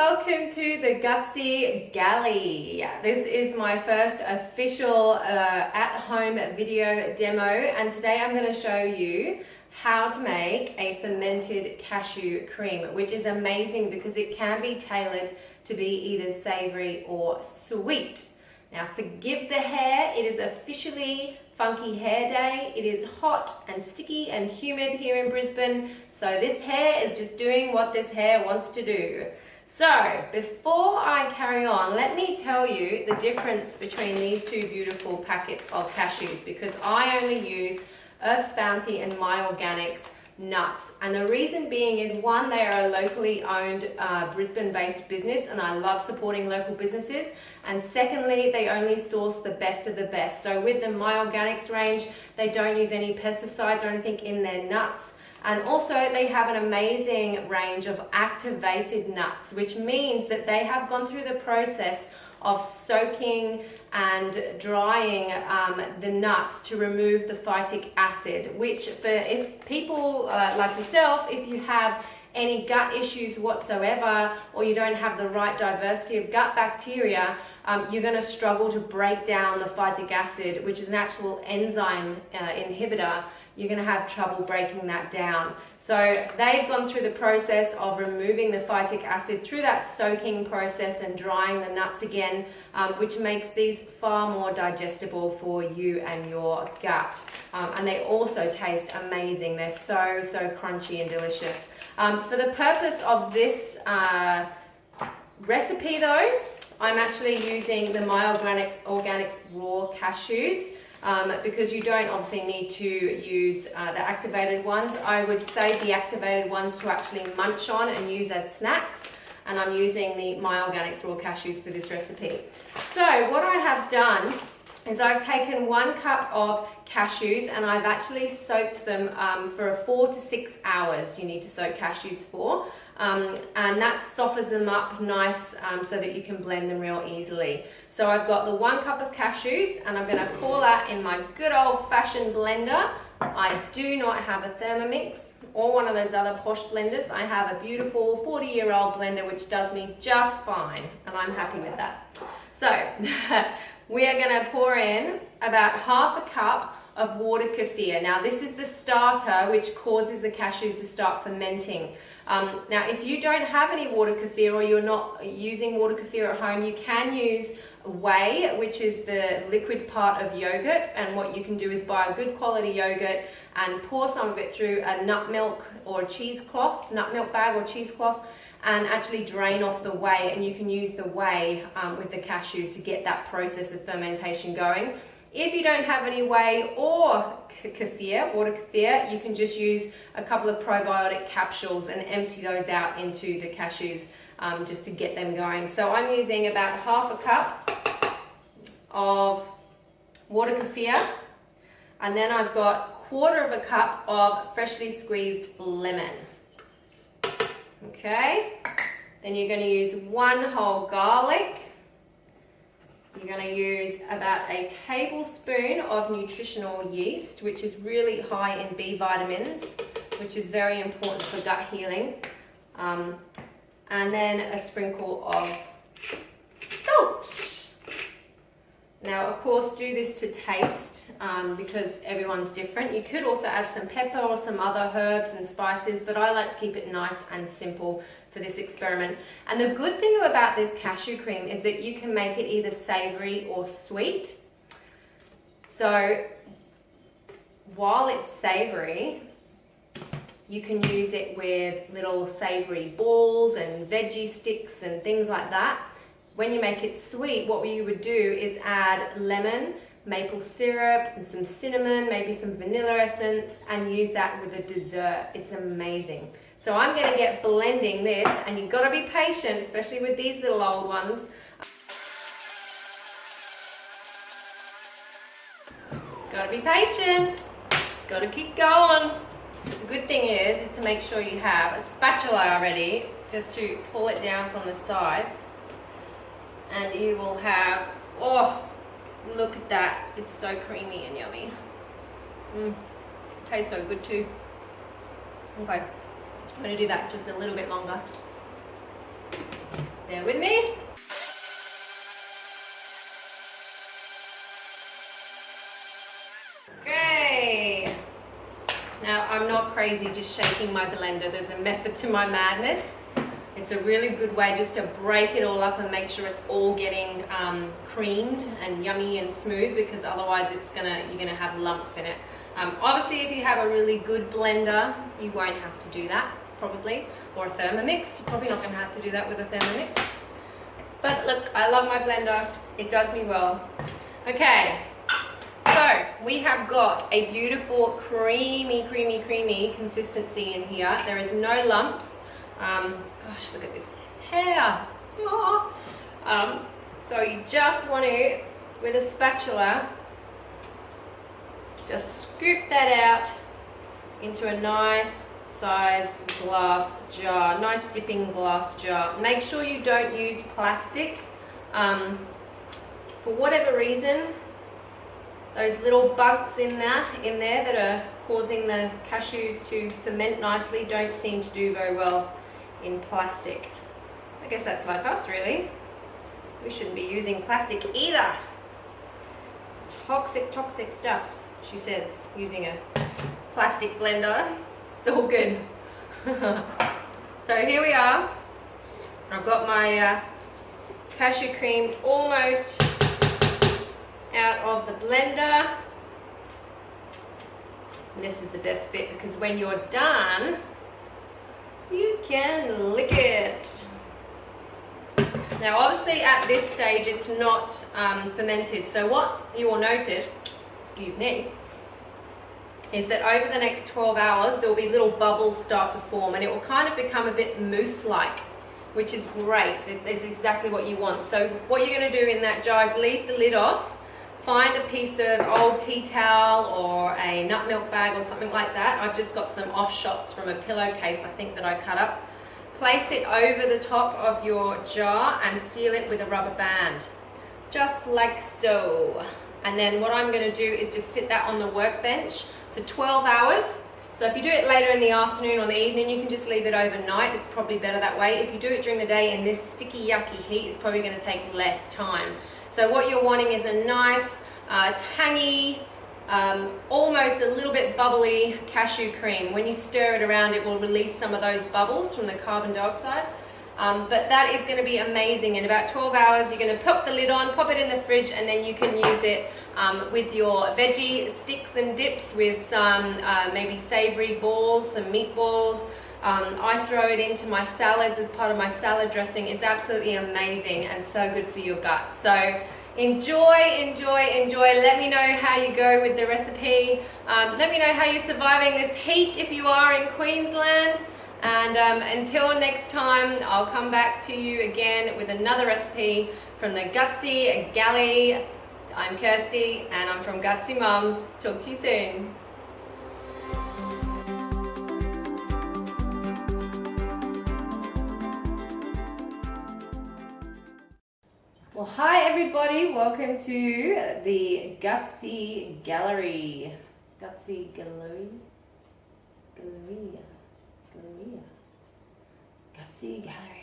welcome to the Gutsy Galley. This is my first official at-home video demo, and today I'm going to show you how to make a fermented cashew cream, which is amazing because it can be tailored to be either savory or sweet. Now forgive the hair, it is officially Funky Hair Day. It is hot and sticky and humid here in Brisbane, so this hair is just doing what this hair wants to do. So before I carry on, let me tell you the difference between these two beautiful packets of cashews, because I only use Earth's Bounty and My Organics nuts, and the reason being is, one, they are a locally owned Brisbane-based business and I love supporting local businesses, and secondly, they only source the best of the best. So with the My Organics range, they don't use any pesticides or anything in their nuts, and also they have an amazing range of activated nuts, which means that they have gone through the process of soaking and drying the nuts to remove the phytic acid, which if people like yourself, if you have any gut issues whatsoever, or you don't have the right diversity of gut bacteria, you're going to struggle to break down the phytic acid, which is an actual enzyme inhibitor. You're going to have trouble breaking that down. So they've gone through the process of removing the phytic acid through that soaking process and drying the nuts again, which makes these far more digestible for you and your gut. And they also taste amazing. They're so crunchy and delicious. For the purpose of this recipe though, I'm actually using the My Organics raw cashews. Because you don't obviously need to use the activated ones. I would save the activated ones to actually munch on and use as snacks, and I'm using the My Organics raw cashews for this recipe. So what I have done is I've taken 1 cup of cashews and I've actually soaked them for 4 to 6 hours. You need to soak cashews for, and that softens them up nice so that you can blend them real easily. So I've got the 1 cup of cashews and I'm going to pour that in my good old-fashioned blender. I do not have a Thermomix or one of those other posh blenders. I have a beautiful 40-year-old blender which does me just fine, and I'm happy with that. So we are going to pour in about half a cup of water kefir. Now this is the starter which causes the cashews to start fermenting. Now if you don't have any water kefir, or you're not using water kefir at home, you can use whey, which is the liquid part of yogurt, and what you can do is buy a good quality yogurt and pour some of it through a nut milk or cheesecloth, nut milk bag or cheesecloth, and actually drain off the whey, and you can use the whey with the cashews to get that process of fermentation going. If you don't have any whey or kefir, water kefir, you can just use a couple of probiotic capsules and empty those out into the cashews just to get them going. So I'm using about half a cup of water kefir, and then I've got 1/4 of a cup of freshly squeezed lemon. Okay, then you're going to use 1 whole garlic. You're going to use about a tablespoon of nutritional yeast, which is really high in B vitamins, which is very important for gut healing. And then a sprinkle of salt. Now, of course, do this to taste because everyone's different. You could also add some pepper or some other herbs and spices, but I like to keep it nice and simple for this experiment. And the good thing about this cashew cream is that you can make it either savory or sweet. So while it's savory, you can use it with little savory balls and veggie sticks and things like that. When you make it sweet, what you would do is add lemon, maple syrup, and some cinnamon, maybe some vanilla essence, and use that with a dessert. It's amazing. So I'm going to get blending this, and you've got to be patient, especially with these little old ones. Got to be patient. Got to keep going. The good thing is to make sure you have a spatula already, just to pull it down from the sides, and you will have, oh, look at that, it's so creamy and yummy. Tastes so good too. Okay, I'm going to do that just a little bit longer. Bear with me. Okay. Now, I'm not crazy just shaking my blender. There's a method to my madness. It's a really good way just to break it all up and make sure it's all getting creamed and yummy and smooth, because otherwise you're gonna have lumps in it. Obviously, if you have a really good blender, you won't have to do that, probably, or a Thermomix. You're probably not gonna have to do that with a Thermomix. But look, I love my blender. It does me well. Okay, so we have got a beautiful creamy consistency in here. There is no lumps. Gosh, look at this hair. Oh. So you just want to, with a spatula, just scoop that out into a nice sized glass jar, nice dipping glass jar. Make sure you don't use plastic. For whatever reason, those little bugs in there that are causing the cashews to ferment nicely don't seem to do very well in plastic. I guess that's like us, really. We shouldn't be using plastic either. Toxic stuff, she says, using a plastic blender. It's all good. So here we are. I've got my cashew cream almost out of the blender. And this is the best bit, because when you're done, you can lick it. Now obviously at this stage it's not fermented, so what you will notice, excuse me, is that over the next 12 hours there will be little bubbles start to form, and it will kind of become a bit mousse-like, which is great. It's exactly what you want. So what you're going to do in that jar is leave the lid off, find a piece of old tea towel or a nut milk bag or something like that. I've just got some offshots from a pillowcase, I think, that I cut up. Place it over the top of your jar and seal it with a rubber band, just like so. And then what I'm going to do is just sit that on the workbench for 12 hours. So if you do it later in the afternoon or the evening, you can just leave it overnight. It's probably better that way. If you do it during the day in this sticky, yucky heat, it's probably going to take less time. So what you're wanting is a nice, tangy, almost a little bit bubbly cashew cream. When you stir it around, it will release some of those bubbles from the carbon dioxide. But that is going to be amazing. In about 12 hours, you're going to pop the lid on, pop it in the fridge, and then you can use it with your veggie sticks and dips, with some maybe savory balls, some meatballs. I throw it into my salads as part of my salad dressing. It's absolutely amazing and so good for your gut. So enjoy. Let me know how you go with the recipe. Let me know how you're surviving this heat if you are in Queensland. And until next time, I'll come back to you again with another recipe from the Gutsy Galley. I'm Kirsty and I'm from Gutsy Mums. Talk to you soon. Well, hi everybody, welcome to the Gutsy Gallery. Gutsy Galleria. Gutsy Gallery.